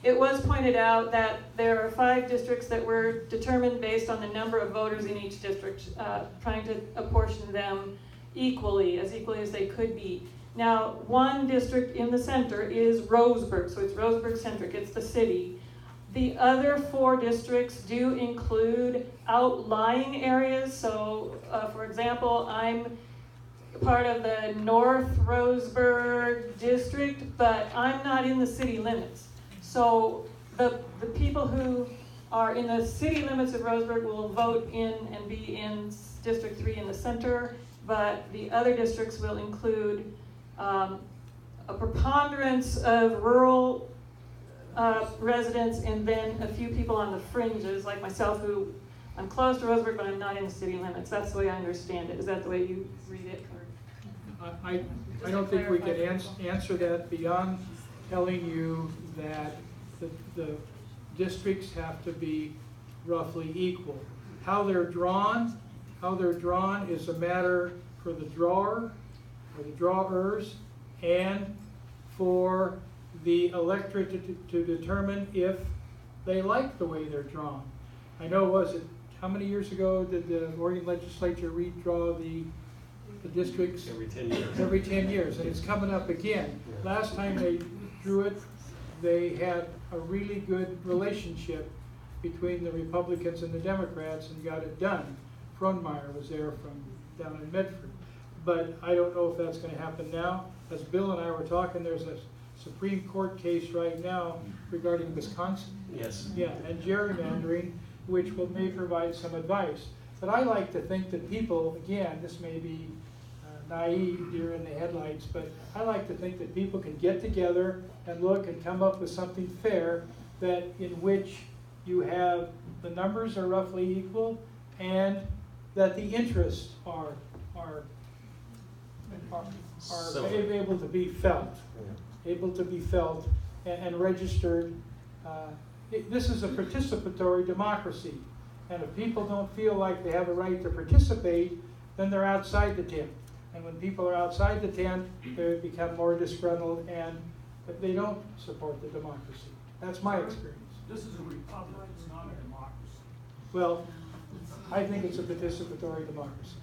It was pointed out that there are 5 districts that were determined based on the number of voters in each district, trying to apportion them equally as they could be. Now, one district in the center is Roseburg, so it's Roseburg-centric, it's the city. The other 4 districts do include outlying areas, so for example, I'm part of the North Roseburg district, but I'm not in the city limits. So the people who are in the city limits of Roseburg will vote in and be in District 3 in the center, but the other districts will include a preponderance of rural residents and then a few people on the fringes, like myself, who I'm close to Roseburg, but I'm not in the city limits. That's the way I understand it. Is that the way you read it? Or? I don't think we can answer that beyond telling you that the districts have to be roughly equal. How they're drawn is a matter for the drawer, or the drawers, and for the electorate to determine if they like the way they're drawn. I know, how many years ago did the Oregon legislature redraw the districts? Every 10 years. Every 10 years, and it's coming up again. Yeah. Last time they drew it, they had a really good relationship between the Republicans and the Democrats and got it done. Frohnmeyer was there from down in Medford. But I don't know if that's going to happen now. As Bill and I were talking, there's a Supreme Court case right now regarding Wisconsin. Yes. Yeah, and gerrymandering, which may provide some advice. But I like to think that people, again, this may be naive, deer in the headlights, but I like to think that people can get together and look and come up with something fair, that in which you have the numbers are roughly equal and that the interests are able to be felt, and registered. This is a participatory democracy, and if people don't feel like they have a right to participate, then they're outside the tent. And when people are outside the tent, they become more disgruntled and they don't support the democracy. That's my experience. This is a republic, it's not a democracy. Well, I think it's a participatory democracy.